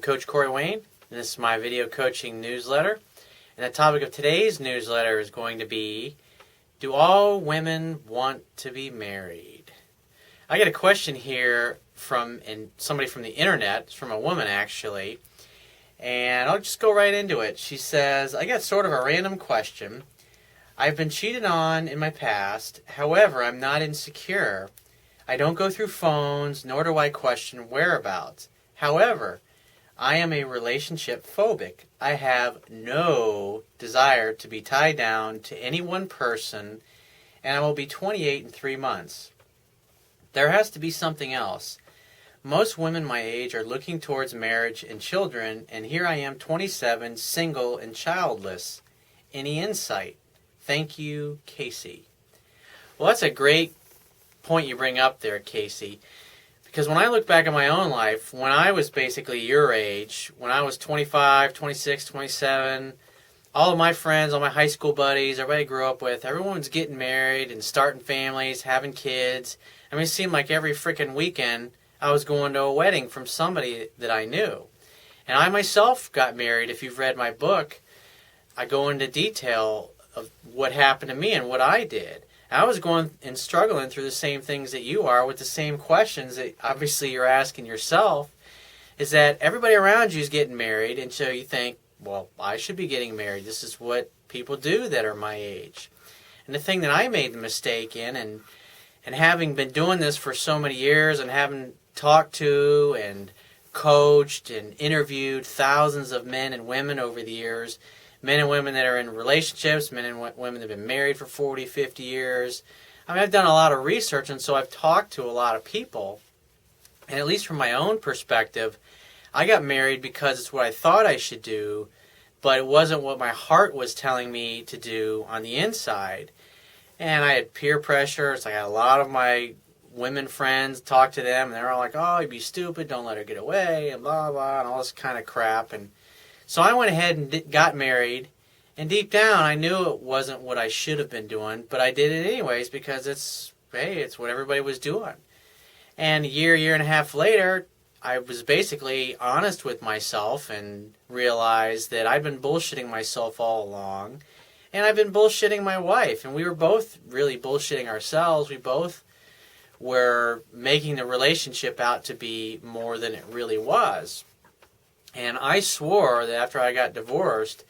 Coach Corey Wayne, and this is my video coaching newsletter. And the topic of today's newsletter is going to be, do all women want to be married? I get a question here from somebody from the internet. It's from a woman, actually. And I'll just go right into it. She says, I got sort of a random question. I've been cheated on in my past. However, I'm not insecure. I don't go through phones, nor do I question whereabouts. However, I am a relationship phobic. I have no desire to be tied down to any one person, and I will be 28 in 3 months. There has to be something else. Most women my age are looking towards marriage and children, and here I am 27, single, and childless. Any insight? Thank you, Casey. Well, that's a great point you bring up there, Casey. Because when I look back at my own life, when I was basically your age, when I was 25, 26, 27, all of my friends, all my high school buddies, everybody I grew up with, everyone's getting married and starting families, having kids. I mean, it seemed like every freaking weekend I was going to a wedding from somebody that I knew. And I myself got married. If you've read my book, I go into detail of what happened to me and what I did. I was going and struggling through the same things that you are with the same questions that obviously you're asking yourself, is that everybody around you is getting married, and so you think, well, I should be getting married. This is what people do that are my age. And the thing that I made the mistake in, and having been doing this for so many years and having talked to and coached and interviewed thousands of men and women over the years, men and women that are in relationships, men and women that have been married for 40, 50 years. I mean, I've done a lot of research, and so I've talked to a lot of people. And at least from my own perspective, I got married because it's what I thought I should do, but it wasn't what my heart was telling me to do on the inside. And I had peer pressure. It's like I had a lot of my women friends, talk to them, and they're all like, oh, you'd be stupid, don't let her get away, and blah, blah, and all this kind of crap. And so I went ahead and got married, and deep down I knew it wasn't what I should have been doing, but I did it anyways because it's what everybody was doing. And a year and a half later, I was basically honest with myself and realized that I'd been bullshitting myself all along, and I've been bullshitting my wife, and we were both really bullshitting ourselves. We both were making the relationship out to be more than it really was. And I swore that after I got divorced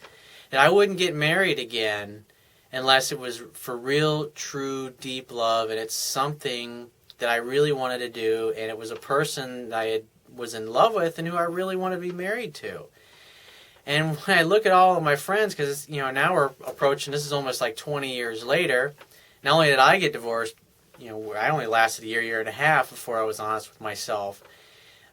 that I wouldn't get married again unless it was for real, true, deep love, and it's something that I really wanted to do, and it was a person that was in love with and who I really want to be married to. And when I look at all of my friends, because now we're approaching, this is almost like 20 years later, not only did I get divorced, I only lasted a year and a half before I was honest with myself.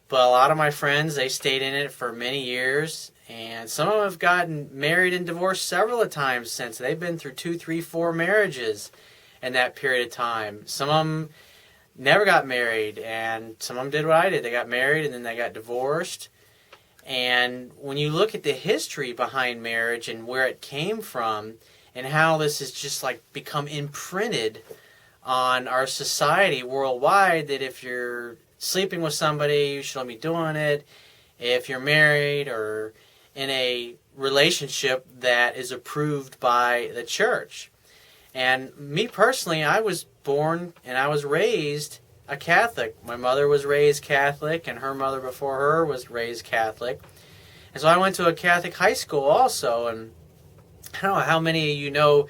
But a lot of my friends, they stayed in it for many years, and some of them have gotten married and divorced several times since. They've been through 2, 3, 4 marriages in that period of time. Some of them never got married, and some of them did what I did. They got married, and then they got divorced. And when you look at the history behind marriage and where it came from, and how this has just like become imprinted on our society worldwide, that if you're sleeping with somebody, you shouldn't be doing it. If you're married or in a relationship that is approved by the church. And me personally, I was born and I was raised a Catholic. My mother was raised Catholic, and her mother before her was raised Catholic. And so I went to a Catholic high school also, and I don't know how many of you know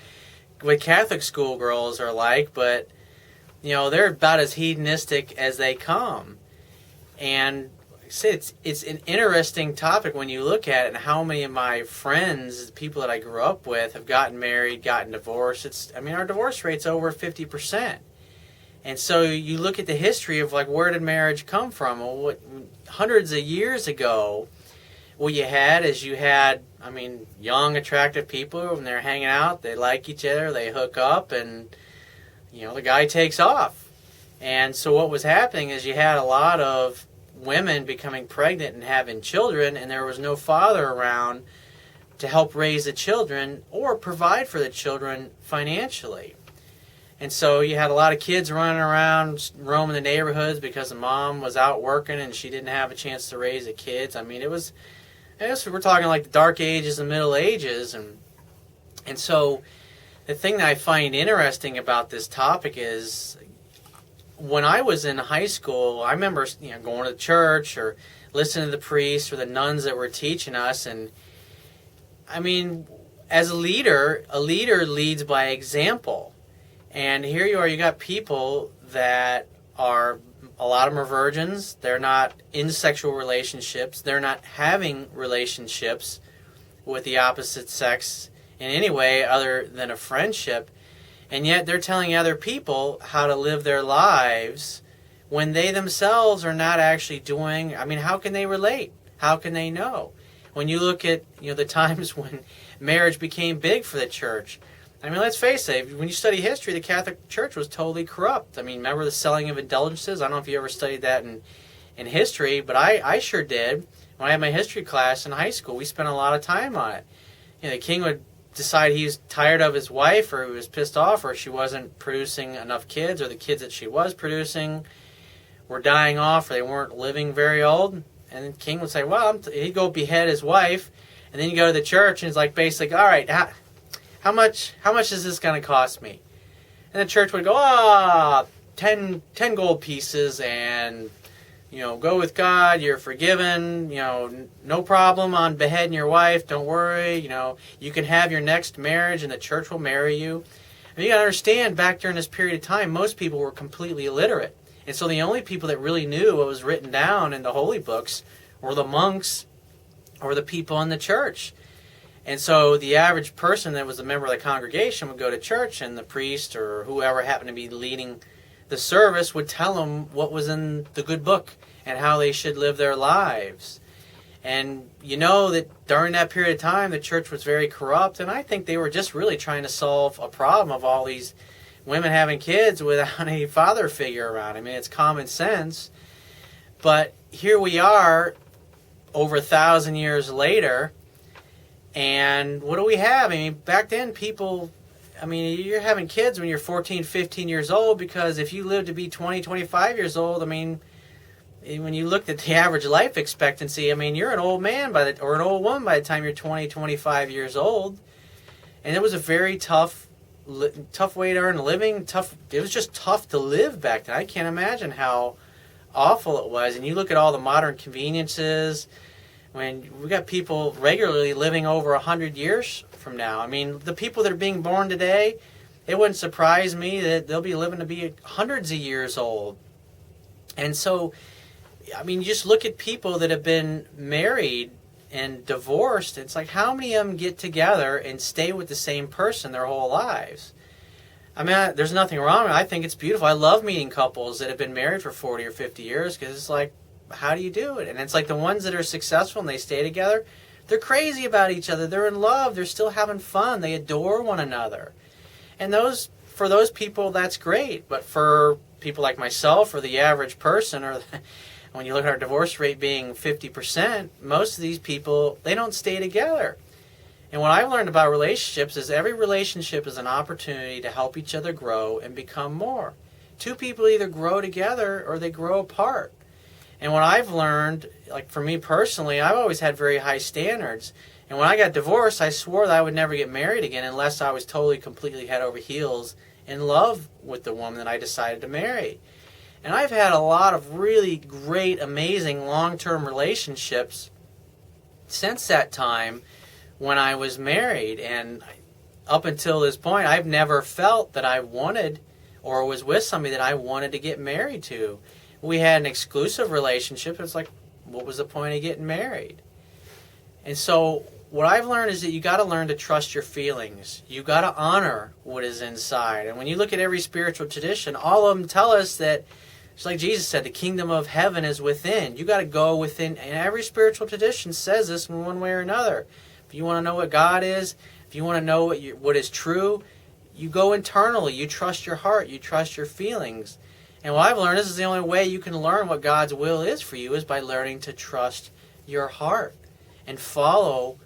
what Catholic schoolgirls are like, but they're about as hedonistic as they come. And like I said, it's an interesting topic when you look at it, and how many of my friends, people that I grew up with, have gotten married, gotten divorced. Our divorce rate's over 50%. And so you look at the history of where did marriage come from? Well, hundreds of years ago, what you had is young, attractive people, when they're hanging out, they like each other, they hook up, and the guy takes off. And so what was happening is you had a lot of women becoming pregnant and having children, and there was no father around to help raise the children or provide for the children financially. And so you had a lot of kids running around, roaming the neighborhoods because the mom was out working and she didn't have a chance to raise the kids. I mean, we're talking like the Dark Ages and Middle Ages. And so the thing that I find interesting about this topic is when I was in high school, I remember going to church or listening to the priests or the nuns that were teaching us. And I mean, as a leader leads by example. And here you are, you got people that are, a lot of them are virgins. They're not in sexual relationships. They're not having relationships with the opposite sex in any way other than a friendship. And yet they're telling other people how to live their lives when they themselves are not actually doing. I mean, how can they relate? How can they know? When you look at the times when marriage became big for the church, I mean, let's face it, when you study history, the Catholic Church was totally corrupt. I mean, remember the selling of indulgences? I don't know if you ever studied that in history, but I sure did. When I had my history class in high school, we spent a lot of time on it. The king would decide he was tired of his wife, or he was pissed off, or she wasn't producing enough kids, or the kids that she was producing were dying off, or they weren't living very old. And the king would say, well, he'd go behead his wife, and then you go to the church, and it's like basically, all right, how much is this going to cost me? And the church would go, 10 gold pieces, and go with God, you're forgiven, no problem on beheading your wife, don't worry, you can have your next marriage and the church will marry you. And you got to understand, back during this period of time, most people were completely illiterate. And so the only people that really knew what was written down in the holy books were the monks or the people in the church. And so the average person that was a member of the congregation would go to church, and the priest or whoever happened to be leading the service would tell them what was in the good book and how they should live their lives. And that during that period of time, the church was very corrupt, and I think they were just really trying to solve a problem of all these women having kids without a father figure around. I mean, it's common sense. But here we are, over 1,000 years later, and what do we have? I mean, back then people, you're having kids when you're 14, 15 years old, because if you live to be 20, 25 years old, when you looked at the average life expectancy, you're an old man or an old woman by the time you're 20, 25 years old. And it was a very tough way to earn a living. It was just tough to live back then. I can't imagine how awful it was. And you look at all the modern conveniences, when we got people regularly living over 100 years from now. The people that are being born today, it wouldn't surprise me that they'll be living to be hundreds of years old. And so, you just look at people that have been married and divorced. It's like, how many of them get together and stay with the same person their whole lives? There's nothing wrong. I think it's beautiful. I love meeting couples that have been married for 40 or 50 years, because it's like, how do you do it? And it's like the ones that are successful and they stay together, they're crazy about each other. They're in love. They're still having fun. They adore one another. And for those people, that's great. But for people like myself or the average person, when you look at our divorce rate being 50%, most of these people, they don't stay together. And what I've learned about relationships is every relationship is an opportunity to help each other grow and become more. Two people either grow together or they grow apart. And what I've learned, like for me personally, I've always had very high standards. And when I got divorced, I swore that I would never get married again unless I was totally, completely head over heels in love with the woman that I decided to marry. And I've had a lot of really great, amazing long-term relationships since that time when I was married. And up until this point, I've never felt that I wanted or was with somebody that I wanted to get married to. We had an exclusive relationship. It's like, what was the point of getting married? And so what I've learned is that you got to learn to trust your feelings. You got to honor what is inside. And when you look at every spiritual tradition, all of them tell us that, it's like Jesus said, the kingdom of heaven is within. You got to go within. And every spiritual tradition says this in one way or another. If you want to know what God is, if you want to know what is true, you go internally. You trust your heart. You trust your feelings. And what I've learned, this is the only way you can learn what God's will is for you, is by learning to trust your heart and follow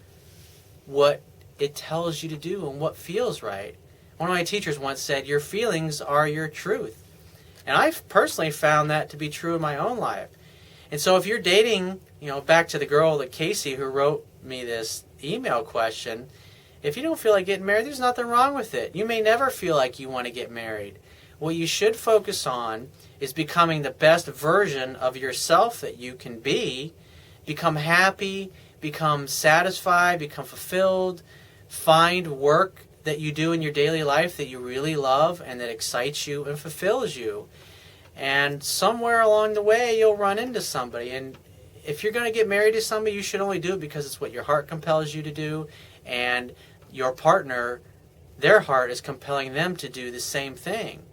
what it tells you to do and what feels right. One of my teachers once said, your feelings are your truth. And I've personally found that to be true in my own life. And so if you're dating, back to the girl, that Casey, who wrote me this email question, if you don't feel like getting married, there's nothing wrong with it. You may never feel like you want to get married. What you should focus on is becoming the best version of yourself that you can be. Become happy, become satisfied, become fulfilled. Find work that you do in your daily life that you really love and that excites you and fulfills you. And somewhere along the way, you'll run into somebody. And if you're going to get married to somebody, you should only do it because it's what your heart compels you to do. And your partner, their heart is compelling them to do the same thing.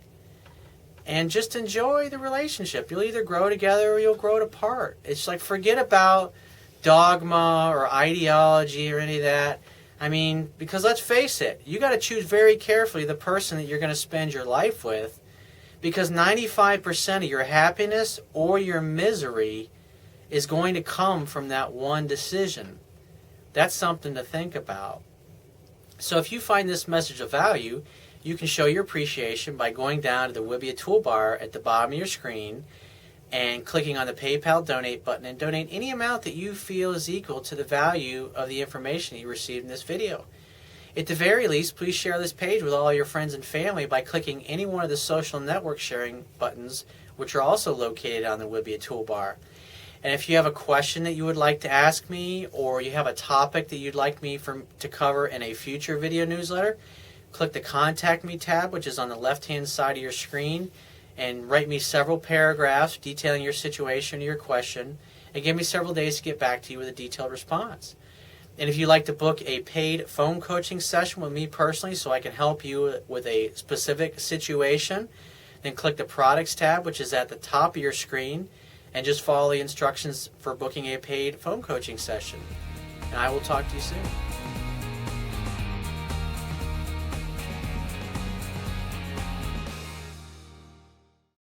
And just enjoy the relationship. You'll either grow together or you'll grow apart. It's like, forget about dogma or ideology or any of that. I mean, because let's face it, you got to choose very carefully the person that you're going to spend your life with, because 95% of your happiness or your misery is going to come from that one decision. That's something to think about. So if you find this message of value, you can show your appreciation by going down to the Wibbia toolbar at the bottom of your screen and clicking on the PayPal donate button and donate any amount that you feel is equal to the value of the information you received in this video. At the very least, please share this page with all your friends and family by clicking any one of the social network sharing buttons, which are also located on the Wibbia toolbar. And if you have a question that you would like to ask me, or you have a topic that you'd like me to cover in a future video newsletter, click the Contact Me tab, which is on the left-hand side of your screen, and write me several paragraphs detailing your situation or your question, and give me several days to get back to you with a detailed response. And if you'd like to book a paid phone coaching session with me personally so I can help you with a specific situation, then click the Products tab, which is at the top of your screen, and just follow the instructions for booking a paid phone coaching session. And I will talk to you soon.